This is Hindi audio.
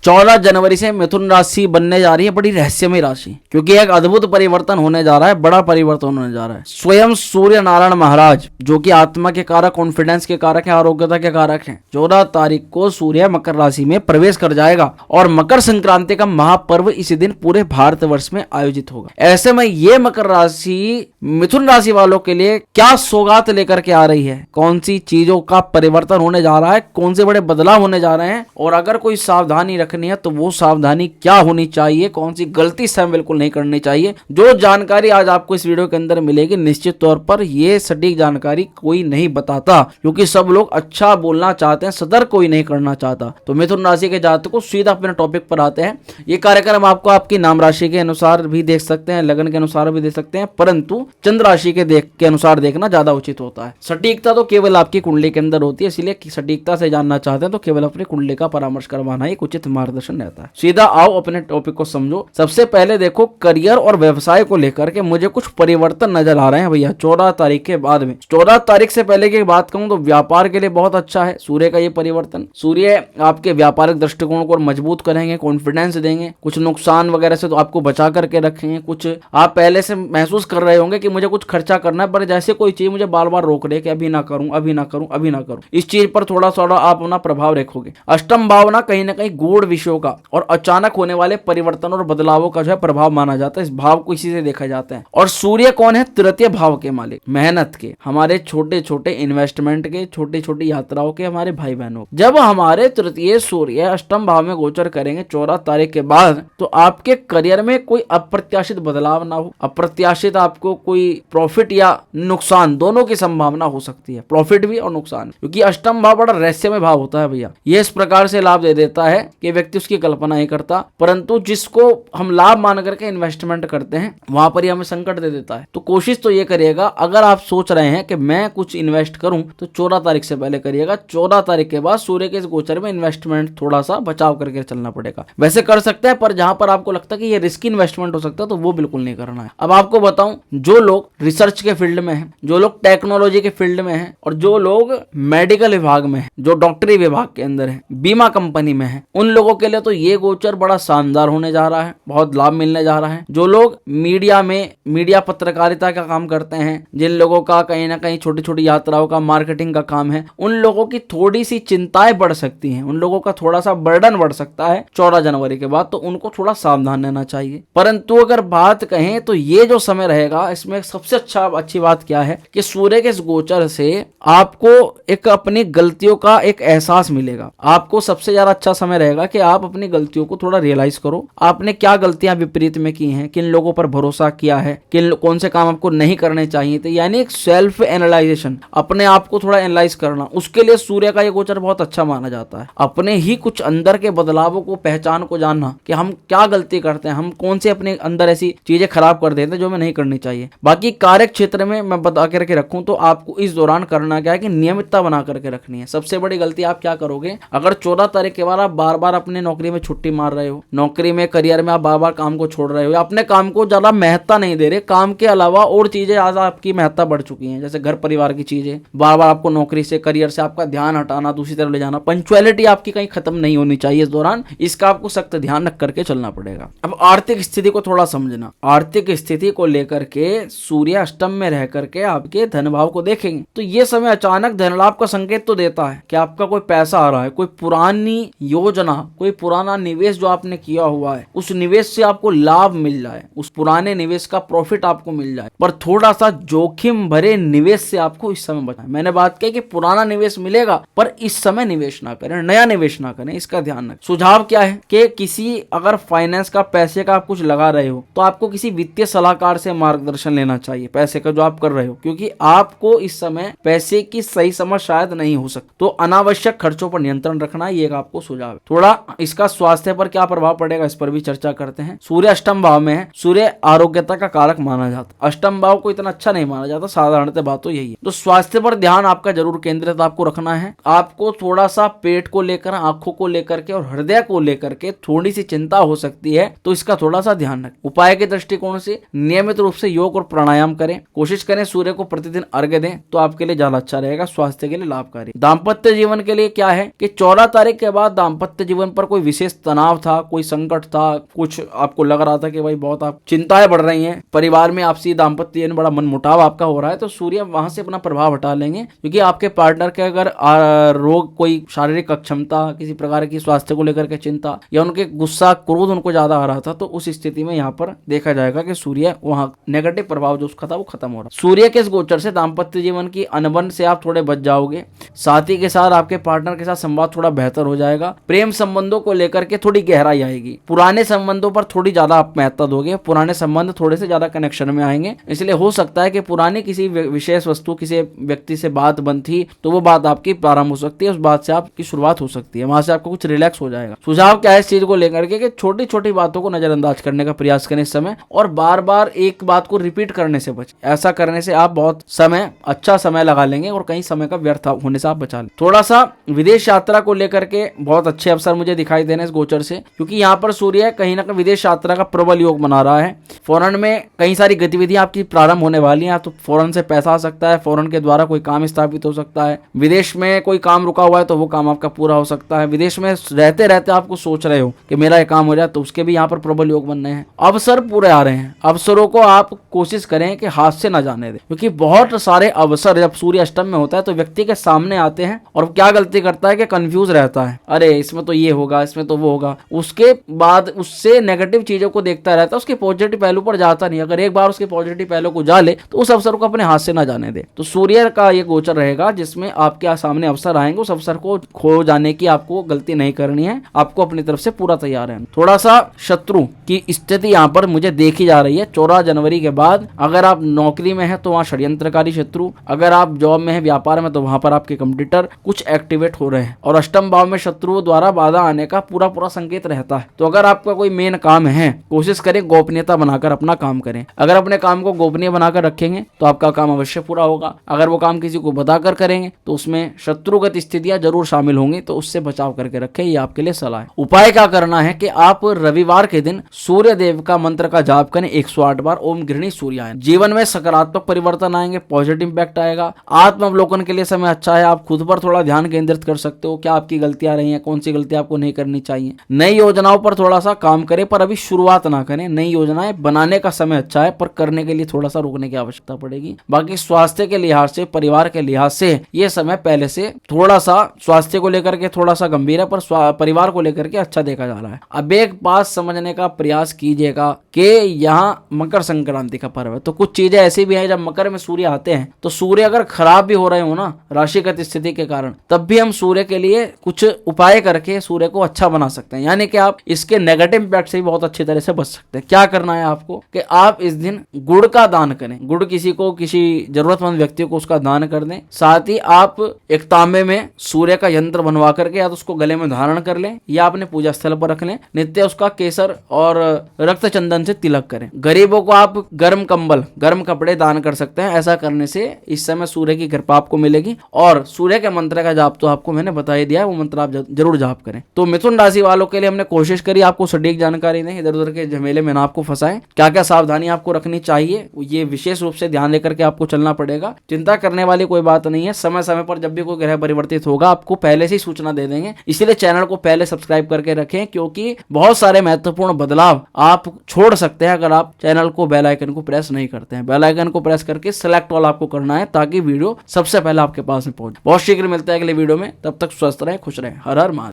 14 जनवरी से मिथुन राशि बनने जा रही है बड़ी रहस्यमय राशि, क्योंकि एक अद्भुत परिवर्तन होने जा रहा है, बड़ा परिवर्तन होने जा रहा है। स्वयं सूर्य नारायण महाराज जो कि आत्मा के कारक, कॉन्फिडेंस के कारक है, आरोग्यता के कारक है, 14 तारीख को सूर्य मकर राशि में प्रवेश कर जाएगा और मकर संक्रांति का महापर्व इसी दिन पूरे भारतवर्ष में आयोजित होगा। ऐसे में ये मकर राशि मिथुन राशि वालों के लिए क्या सौगात लेकर के आ रही है, कौन सी चीजों का परिवर्तन होने जा रहा है, कौन से बड़े बदलाव होने जा रहे हैं, और अगर कोई सावधानी रखनी है तो वो सावधानी क्या होनी चाहिए, कौन सी गलती से बिल्कुल नहीं करनी चाहिए, जो जानकारी आज आपको इस वीडियो के अंदर मिलेगी। निश्चित तौर पर ये सटीक जानकारी कोई नहीं बताता, क्योंकि सब लोग अच्छा बोलना चाहते हैं, सतर्क कोई नहीं करना चाहता। तो मिथुन राशि के जातकों सीधा अपने टॉपिक पर आते हैं। ये कार्यक्रम आपको आपकी नाम राशि के अनुसार भी देख सकते हैं, लगन के अनुसार भी देख सकते हैं, परंतु चंद्र राशि के अनुसार देखना ज्यादा उचित होता है। सटीकता तो केवल आपकी कुंडली के अंदर होती है, इसलिए सटीकता से जानना चाहते हैं तो केवल अपनी कुंडली का परामर्श करवाना एक उचित मार्गदर्शन रहता है। सीधा आओ अपने टॉपिक को समझो। सबसे पहले देखो, करियर और व्यवसाय को लेकर के मुझे कुछ परिवर्तन नजर आ रहे हैं भैया 14 तारीख के बाद में। 14 तारीख से पहले की बात कहूं तो व्यापार के लिए बहुत अच्छा है सूर्य का ये परिवर्तन। सूर्य आपके व्यापारिक दृष्टिकोण को मजबूत करेंगे, कॉन्फिडेंस देंगे, कुछ नुकसान वगैरह से तो आपको बचा करके रखेंगे। कुछ आप पहले से महसूस कर रहे होंगे कि मुझे कुछ खर्चा करना है, पर जैसे कोई चीज मुझे बार बार रोक रही है कि अभी ना करूं, अभी ना करूं, अभी ना करूं, इस चीज पर थोड़ा थोड़ा आप अपना प्रभाव रखोगे। अष्टम भाव ना कहीं गूढ़ विषयों का और अचानक होने वाले परिवर्तन और बदलावों का जो है प्रभाव माना जाता है। इस भाव को इसी से देखा जाता है। और सूर्य कौन है? तृतीय भाव के मालिक, मेहनत के, हमारे छोटे छोटे इन्वेस्टमेंट के, छोटी छोटी यात्राओं के, हमारे भाई बहनों। जब हमारे तृतीय सूर्य अष्टम भाव में गोचर करेंगे 14 तारीख के बाद, तो आपके करियर में कोई अप्रत्याशित बदलाव ना हो, अप्रत्याशित आपको कोई प्रॉफिट या नुकसान दोनों की संभावना हो सकती है, प्रॉफिट भी और नुकसान, क्योंकि अष्टम भाव बड़ा रहस्यमय भाव होता है भैया। ये इस प्रकार से लाभ दे देता है कि व्यक्ति उसकी कल्पना नहीं करता, परंतु जिसको हम लाभ मान करके इन्वेस्टमेंट करते हैं वहां पर ही हमें संकट दे देता है। तो कोशिश तो ये करिएगा, अगर आप सोच रहे हैं कि मैं कुछ इन्वेस्ट करूं तो 14 तारीख से पहले करिएगा। 14 तारीख के बाद सूर्य के इस गोचर में इन्वेस्टमेंट थोड़ा सा बचाव करके चलना पड़ेगा। वैसे कर सकते हैं, पर जहां पर आपको लगता है कि ये रिस्की इन्वेस्टमेंट हो सकता है तो वो बिल्कुल नहीं करना है। अब आपको बताऊं, जो लोग रिसर्च के फील्ड में हैं, जो लोग टेक्नोलॉजी के फील्ड में हैं, और जो लोग मेडिकल विभाग में हैं, जो डॉक्टरी विभाग के अंदर है, बीमा कंपनी में है, उन लोगों के लिए तो ये गोचर बड़ा शानदार होने जा रहा है, बहुत लाभ मिलने जा रहा है। जो लोग मीडिया में मीडिया पत्रकारिता का काम करते हैं, जिन लोगों का कहीं ना कहीं छोटी छोटी यात्राओं का, मार्केटिंग का काम है, उन लोगों की थोड़ी सी चिंताएं बढ़ सकती हैं, उन लोगों का थोड़ा सा बर्डन बढ़ सकता है 14 जनवरी के बाद, तो उनको थोड़ा सावधान रहना चाहिए। परंतु अगर बात कहें तो ये जो समय रहेगा, इसमें सबसे अच्छी बात क्या है कि सूर्य के इस गोचर से आपको एक अपनी गलतियों का एक एहसास मिलेगा। आपको सबसे ज्यादा अच्छा समय रहेगा कि आप अपनी गलतियों को थोड़ा रियलाइज करो, आपने क्या गलतियां विपरीत में की हैं, किन लोगों पर भरोसा किया है, कौन से काम आपको नहीं करने चाहिए थे, यानी एक सेल्फ एनालाइजेशन, अपने आप को थोड़ा एनालाइज करना। उसके लिए सूर्य का ये गोचर बहुत अच्छा माना जाता है। अपने ही कुछ अंदर के बदलावों को, पहचान को जानना कि हम क्या गलती करते हैं, हम कौन से अपने अंदर ऐसी चीजें खराब कर देते हैं जो हमें नहीं करनी चाहिए। बाकी कार्य क्षेत्र में मैं बता करके रखूं तो आपको इस दौरान करना क्या है कि नियमितता बना करके रखनी है। सबसे बड़ी गलती आप क्या करोगे, अगर 14 तारीख के बाद आप बार बार अपनी नौकरी में छुट्टी मार रहे हो, नौकरी में, करियर में आप बार बार काम को छोड़ रहे हो, या अपने काम को ज्यादा महत्ता नहीं दे रहे, काम के अलावा और चीजें आज आपकी महत्ता बढ़ चुकी हैं, जैसे घर परिवार की चीजें, बार बार आपको नौकरी से, करियर से आपका ध्यान हटाना, दूसरी तरफ ले जाना, पंक्चुअलिटी आपकी कहीं खत्म नहीं होनी चाहिए इस दौरान, इसका आपको सख्त ध्यान रख करके चलना पड़ेगा। अब आर्थिक स्थिति को थोड़ा समझना, आर्थिक स्थिति को लेकर के सूर्य अष्टम में रह करके आपके धन भाव को देखेंगे तो ये समय अचानक धन लाभ का संकेत तो देता है कि आपका कोई पैसा आ रहा है, कोई पुरानी योजना, कोई पुराना निवेश जो आपने किया हुआ है, उस निवेश से आपको लाभ मिल जाए, उस पुराने निवेश का प्रॉफिट आपको मिल जाए, पर थोड़ा सा जोखिम भरे निवेश से आपको इस समय बचना है। मैंने बात की कि पुराना निवेश मिलेगा, पर इस समय निवेश ना करें, नया निवेश ना करें, इसका ध्यान रखें। सुझाव क्या है कि किसी अगर फाइनेंस का, पैसे का आप कुछ लगा रहे हो तो आपको किसी वित्तीय सलाहकार से मार्गदर्शन लेना चाहिए पैसे का जो आप कर रहे हो, क्योंकि आपको इस समय पैसे की सही समझ शायद नहीं हो सकती। तो अनावश्यक खर्चों पर नियंत्रण रखना ये आपको सुझाव है। थोड़ा इसका स्वास्थ्य पर क्या प्रभाव पड़ेगा इस पर भी चर्चा करते हैं। सूर्य अष्टम भाव में है, सूर्य आरोग्यता का कारक माना जाता, अष्टम भाव को इतना अच्छा नहीं माना जाता, साधारणतः बात तो यही है। तो स्वास्थ्य पर ध्यान आपका जरूर केंद्रित आपको रखना है। आपको थोड़ा सा पेट को लेकर, आंखों को लेकर के और हृदय को लेकर के थोड़ी सी चिंता हो सकती है, तो इसका थोड़ा सा ध्यान रखें। उपाय के दृष्टिकोण से नियमित रूप से योग और प्राणायाम करें, कोशिश करें सूर्य को प्रतिदिन अर्घ्य दें, तो आपके लिए ज्यादा अच्छा रहेगा, स्वास्थ्य के लिए लाभकारी। दाम्पत्य जीवन के लिए क्या है कि 14 तारीख के बाद दाम्पत्य जीवन पर कोई विशेष तनाव था, कोई संकट था, कुछ आपको लग रहा था कि भाई बहुत आप चिंताएं बढ़ रही हैं, परिवार में आपसी दाम्पत्य जीवन बड़ा मनमुटाव आपका हो रहा है, तो सूर्य वहां से अपना प्रभाव हटा लेंगे। क्योंकि आपके पार्टनर के अगर रोग, कोई शारीरिक अक्षमता, किसी प्रकार की स्वास्थ्य को लेकर के चिंता या उनके गुस्सा क्रोध उनको ज्यादा आ रहा था, तो उस स्थिति में यहाँ पर देखा जाएगा कि सूर्य वहां नेगेटिव प्रभाव जो उसका था वो खत्म हो रहा है। सूर्य के इस गोचर से दाम्पत्य जीवन की अनबन से आप थोड़े बच जाओगे। साथी के साथ, आपके पार्टनर के साथ संवाद थोड़ा बेहतर हो जाएगा। प्रेम संबंधों को लेकर के थोड़ी गहराई आएगी। पुराने संबंधों पर थोड़ी ज्यादा आप महत्व दोगे, पुराने संबंध थोड़े से ज्यादा कनेक्शन में आएंगे। इसलिए हो सकता है कि पुरानी किसी विशेष वस्तु, किसी व्यक्ति से बात बंद थी तो वो बात आपकी प्रारंभ हो सकती है, उस बात से आपकी शुरुआत हो सकती है, वहां से आपको कुछ रिलैक्स हो जाएगा। सुझाव क्या है इस चीज को लेकर के कि छोटी छोटी बातों को नजरअंदाज करने का प्रयास करें इस समय, और बार बार एक बात को रिपीट करने से बचें। ऐसा करने से आप बहुत समय, अच्छा समय लगा लेंगे और कहीं समय का व्यर्थ होने से आप बचा लें। थोड़ा सा विदेश यात्रा को लेकर के बहुत अच्छे अवसर मुझे दिखाई देने इस गोचर से, क्योंकि यहाँ पर सूर्य कहीं ना कहीं विदेश यात्रा का प्रबल योग बना रहा है। फॉरेन में कई सारी गतिविधियां आपकी प्रारंभ होने वाली हैं, तो फॉरेन से पैसा आ सकता है, फॉरेन के द्वारा कोई काम स्थापित हो सकता है। विदेश में कोई काम रुका हुआ है तो वो काम आपका पूरा हो सकता है। विदेश में रहते रहते आपको सोच रहे हो कि मेरा ये काम हो जाए, तो उसके भी यहाँ पर प्रबल योग बन रहे हैं। अवसर पूरे आ रहे हैं, अवसरों को आप कोशिश करें कि हाथ से ना जाने दें, क्योंकि बहुत सारे अवसर जब सूर्य अष्टम में होता है तो व्यक्ति के सामने आते हैं और क्या गलती करता है कि कंफ्यूज रहता है, अरे इसमें तो ये होगा, इसमें तो वो होगा, उसके बाद उससे नेगेटिव चीजों को देखता रहता है, उसके पॉजिटिव पहलू पर जाता नहीं। अगर एक बार उसके पॉजिटिव पहलू को जा ले तो उस अवसर को अपने हाथ से ना जाने दे। तो सूर्य का ये गोचर रहेगा जिसमें आपके सामने अवसर आएंगे, उस अवसर को खो जाने की आपको गलती नहीं करनी है, आपको अपनी तरफ से पूरा तैयार है। थोड़ा सा शत्रु की स्थिति यहाँ पर मुझे देखी जा रही है 14 जनवरी के बाद। अगर आप नौकरी में है तो वहाँ षड्यंत्रकारी शत्रु, अगर आप जॉब में है, व्यापार में, तो वहां पर आपके कंप्यूटर कुछ एक्टिवेट हो रहे हैं, और अष्टम भाव में शत्रुओं द्वारा बाधा आने का पूरा पूरा संकेत रहता है। तो अगर आपका कोई मेन काम है, कोशिश करें गोपनीयता बनाकर अपना काम करें। अगर अपने काम को गोपनीय बनाकर रखेंगे तो आपका काम अवश्य पूरा होगा। अगर वो काम किसी को बताकर करेंगे तो उसमें शत्रुगत स्थितियां जरूर शामिल होंगी, तो उससे बचाव करके रखें, ये आपके लिए सलाह है। उपाय क्या करना है कि आप रविवार के दिन सूर्य देव का मंत्र का जाप करें 108 बार, ओम गृहिणी सूर्याय। जीवन में सकारात्मक परिवर्तन आएंगे, पॉजिटिव इंपैक्ट आएगा। आत्मावलोकन के लिए समय अच्छा है, आप खुद पर थोड़ा ध्यान केंद्रित कर सकते हो, क्या आपकी गलतियां रही हैं, कौन सी गलतियां आपको नहीं करनी चाहिए। नई योजनाओं पर थोड़ा सा काम करें, पर अभी शुरुआत ना करें। नई योजनाएं बनाने का समय अच्छा है, पर करने के लिए थोड़ा सा रुकने की आवश्यकता पड़ेगी। बाकी स्वास्थ्य के लिहाज से, परिवार के लिहाज से ये समय पहले से थोड़ा सा स्वास्थ्य को लेकर के थोड़ा सा गंभीर है, पर परिवार को लेकर के अच्छा देखा जा रहा है। अब एक बात समझने का प्रयास कीजिएगा कि यहाँ मकर संक्रांति का पर्व है, तो कुछ चीजें ऐसी भी हैं, जब मकर में सूर्य आते हैं तो सूर्य अगर खराब भी हो रहे हो ना राशिगत स्थिति के कारण, तब भी हम सूर्य के लिए कुछ उपाय करके सूर्य को अच्छा बना सकते हैं। यानी कि आप इसके नेगेटिव इंपैक्ट से भी बहुत अच्छी तरह से बच सकते हैं। क्या करना है आपको कि आप इस दिन गुड़ का दान करें, गुड़ किसी को, किसी जरूरतमंद व्यक्ति को उसका दान कर दें। साथ ही आप एक तांबे में सूर्य का यंत्र बनवा करके या तो उसको गले में धारण कर लें या अपने पूजा स्थल पर रख लें। नित्य उसका केसर और रक्त चंदन से तिलक करें। गरीबों को आप गर्म कंबल, गर्म कपड़े दान कर सकते हैं। ऐसा करने से इस समय सूर्य की कृपा आपको मिलेगी, और सूर्य के मंत्र का जाप तो आपको मैंने बता ही दिया है, वो मंत्र आप जरूर जाप करें। तो मिथुन राशि वालों के लिए हमने कोशिश करी आपको सटीक जानकारी दें, इधर उधर के झमेले में ना आपको फंसाएं। क्या क्या सावधानी आपको रखनी चाहिए ये विशेष रूप से ध्यान लेकर के आपको चलना पड़ेगा। चिंता करने वाली कोई बात नहीं है, समय समय पर जब भी कोई ग्रह परिवर्तित होगा आपको पहले से ही सूचना दे देंगे। इसलिए चैनल को पहले सब्सक्राइब करके रखें, क्योंकि बहुत सारे महत्वपूर्ण बदलाव आप छोड़ सकते हैं अगर आप चैनल को, बेल आइकन को प्रेस नहीं करते हैं। बेल आइकन को प्रेस करके सेलेक्ट ऑल आपको करना है, ताकि वीडियो सबसे पहले आपके पास में पहुंचे। बहुत शीघ्र मिलते हैं अगले वीडियो में, तब तक स्वस्थ रहें, खुश रहें। हर हर महादेव।